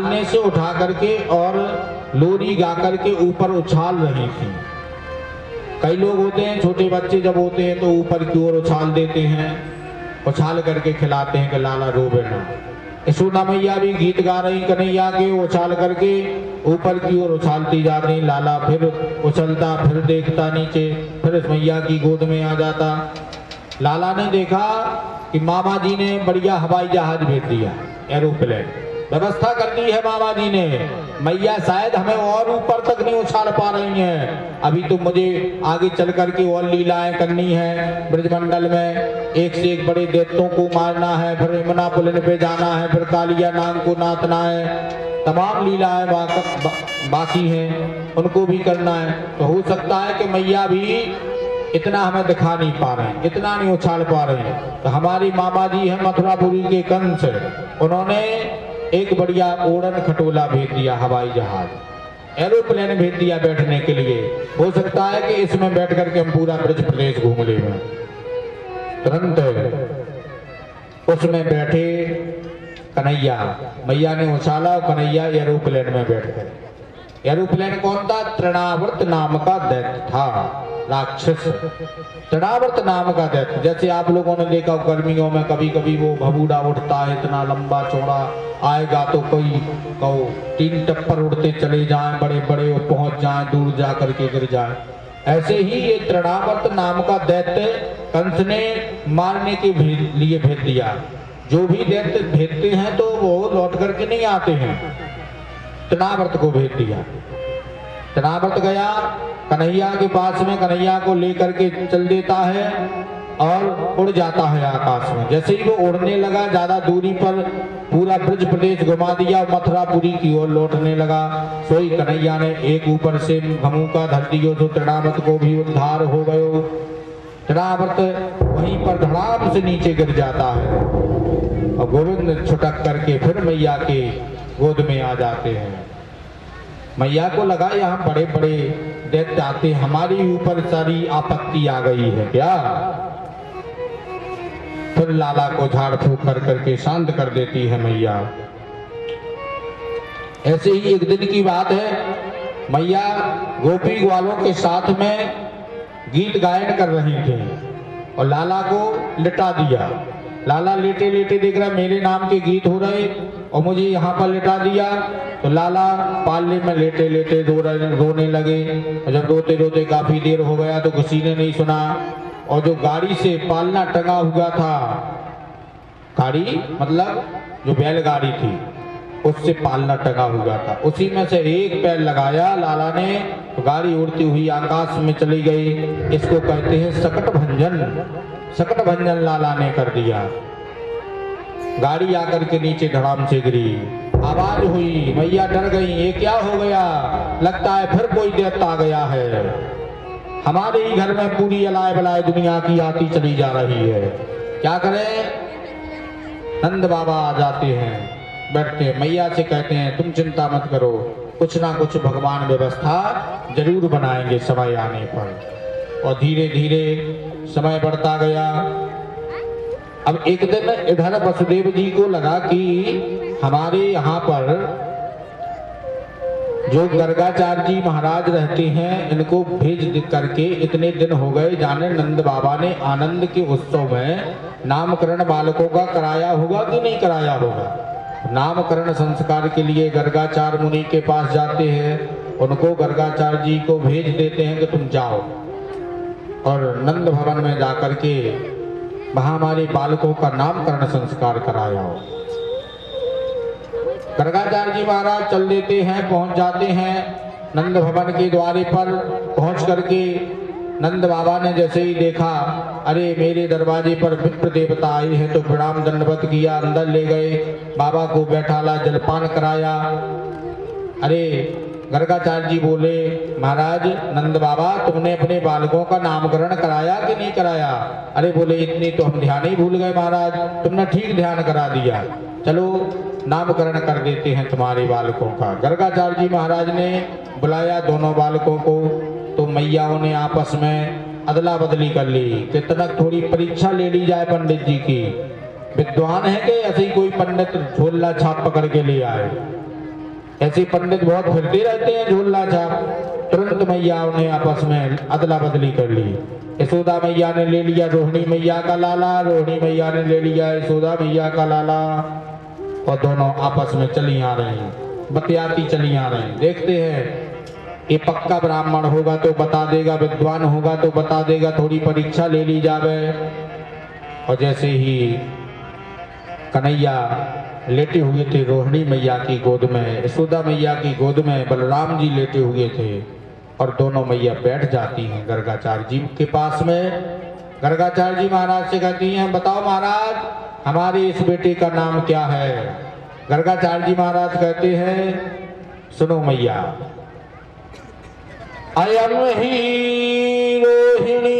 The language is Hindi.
ने से उठा करके और लोरी गा करके ऊपर उछाल रही थी। कई लोग होते हैं छोटे बच्चे जब होते हैं तो ऊपर की ओर उछाल देते हैं, उछाल करके खिलाते हैं कि लाला रोवे ना। यशोदा मैया भी गीत गा रही कन्हैया के, उछाल करके ऊपर की ओर उछालती जा रही। लाला फिर उछलता, फिर देखता नीचे, फिर इस मैया की गोद में आ जाता। लाला ने देखा कि मामा जी ने बढ़िया हवाई जहाज भेज दिया, एरोप्लेन व्यवस्था कर दी है मामा जी ने। मैया शायद हमें और ऊपर तक नहीं उछाल पा रही हैं, अभी तो मुझे आगे चल करके और लीलाएं करनी है ब्रजमंडल में। एक से एक बड़े दैत्यों को मारना है, फिर यमुना पुलिन पे जाना है, फिर कालिया नाग को नाचना है, तमाम लीलाएं बाकी हैं, उनको भी करना है। तो हो सकता है कि मैया भी इतना हमें दिखा नहीं पा रहे हैं, इतना नहीं उछाल पा रहे हैं। तो हमारी मामा जी है मथुरापुरी के कंस, उन्होंने एक बढ़िया ओड़न खटोला भेज दिया, हवाई जहाज, एरोप्लेन भेज दिया बैठने के लिए। हो सकता है कि इसमें बैठ करके हम पूरा ब्रज प्रदेश घूम ले। तुरंत उसमें बैठे कन्हैया, मैया ने उछाला और कन्हैया एरोप्लेन में बैठ गए। एरोप्लेन कौन था? तृणावर्त नाम का दैत्य था, राक्षस। तृणावर्त नाम का दैत्य, जैसे आप लोगों ने देखा गर्मियों में कभी कभी वो भबूडा उठता है, इतना लंबा चौड़ा आएगा तो कोई कहो 3 टप्पर उड़ते चले जाएं, बड़े बड़े वो पहुंच जाएं, दूर जा करके गिर जाएं। ऐसे ही ये तृणावर्त नाम का दैत्य कंस ने मारने के लिए भेज दिया। जो भी दैत्य भेजते हैं तो वो लौट करके नहीं आते हैं, तृणावर्त को भेज दिया। तृणावर्त गया कन्हैया के पास में, कन्हैया को लेकर के चल देता है और उड़ जाता है आकाश में। जैसे ही वो उड़ने लगा, ज्यादा दूरी पर पूरा ब्रज प्रदेश घुमा दिया, मथुरापुरी की ओर लौटने लगा। सोई कन्हैया ने एक ऊपर से घमूका धर दियो तो तृणावर्त को भी उद्धार हो गयो। तृणावर्त वहीं पर धड़ाम से नीचे गिर जाता है और गोविंद छुटक करके फिर मैया के गोद में आ जाते हैं। मैया को लगा यहाँ बड़े बड़े दैत्य आते, हमारी ऊपर सारी आपत्ति आ गई है क्या? फिर लाला को झाड़ फूक कर करके शांत कर देती है मैया। ऐसे ही एक दिन की बात है, मैया गोपी ग्वालों के साथ में गीत गायन कर रही थी और लाला को लिटा दिया। लाला लेटे लेटे देख रहा मेरे नाम के गीत हो रहे और मुझे यहाँ पर लिटा दिया। तो लाला पाले में लेटे लेटे रोने लगे और जब रोते रोते काफी देर हो गया तो किसी ने नहीं सुना। और जो गाड़ी से पालना टंगा हुआ था, गाड़ी मतलब जो बैलगाड़ी थी उससे पालना टंगा हुआ था, उसी में से एक पैर लगाया लाला ने तो गाड़ी उड़ती हुई आकाश में चली गई। इसको कहते हैं सकट भंजन। सकट भंजन लाला ने कर दिया। गाड़ी आकर के नीचे धड़ाम से गिरी, आवाज हुई, मैया डर गई, ये क्या हो गया? लगता है फिर कोई दैत्य आ गया है। हमारे ही घर में पूरी अलाय बलाय दुनिया की आती चली जा रही है, क्या करें? नंद बाबा आ जाते हैं, बैठते मैया से कहते हैं तुम चिंता मत करो, कुछ ना कुछ भगवान व्यवस्था जरूर बनाएंगे समय आने पर। और धीरे धीरे समय बढ़ता गया। अब एक दिन इधर वसुदेव जी को लगा कि हमारे यहाँ पर जो गर्गाचार्य जी महाराज रहते हैं इनको भेज करके इतने दिन हो गए, जाने नंद बाबा ने आनंद के उत्सव में नामकरण बालकों का कराया होगा कि नहीं कराया होगा। नामकरण संस्कार के लिए गर्गाचार्य मुनि के पास जाते हैं, उनको गर्गाचार्य जी को भेज देते हैं कि तुम जाओ और नंद भवन में जाकर के वहां हमारे बालकों का नामकरण संस्कार कराया। गर्गाचार्य जी महाराज चल देते हैं, पहुंच जाते हैं नंद भवन के द्वारे पर। पहुंच करके नंद बाबा ने जैसे ही देखा, अरे मेरे दरवाजे पर विप्र देवता आए हैं, तो प्रणाम दंडवत किया, अंदर ले गए, बाबा को बैठाला, जलपान कराया। अरे गर्गाचार्य जी बोले, महाराज नंद बाबा तुमने अपने बालकों का नामकरण कराया कि नहीं कराया? अरे बोले इतनी तो हम ध्यान ही भूल गए महाराज, तुमने ठीक ध्यान करा दिया, चलो नामकरण कर देते हैं तुम्हारे बालकों का। गर्गाचार्य जी महाराज ने बुलाया दोनों बालकों को, तो मैयाओं ने आपस में अदला बदली कर ली, कितना थोड़ी परीक्षा ले ली जाए पंडित जी की। विद्वान है कि ऐसे ही कोई पंडित झोला छाप पकड़ के ले आए? ऐसे पंडित बहुत फिरते रहते हैं झूलना छाप। तुरंत मैया उन्हें आपस में अदला बदली कर ली। यशोदा मैया ने ले लिया रोहिणी मैया का लाला, रोहिणी मैया ने ले लिया यशोदा मैया का लाला, और दोनों आपस में चली आ रही, बतियाती चली आ रही। देखते हैं ये पक्का ब्राह्मण होगा तो बता देगा, विद्वान होगा तो बता देगा, थोड़ी परीक्षा ले ली जावे। और जैसे ही कन्हैया लेटे हुए थे रोहिणी मैया की गोद में, यशोदा मैया की गोद में बलराम जी लेटे हुए थे, और दोनों मैया बैठ जाती हैं गर्गाचार्य जी के पास में। गर्गाचार्य जी महाराज से कहती हैं, बताओ महाराज हमारे इस बेटे का नाम क्या है। गर्गाचार्य जी महाराज कहते हैं, सुनो मैया, अयम ही रोहिणी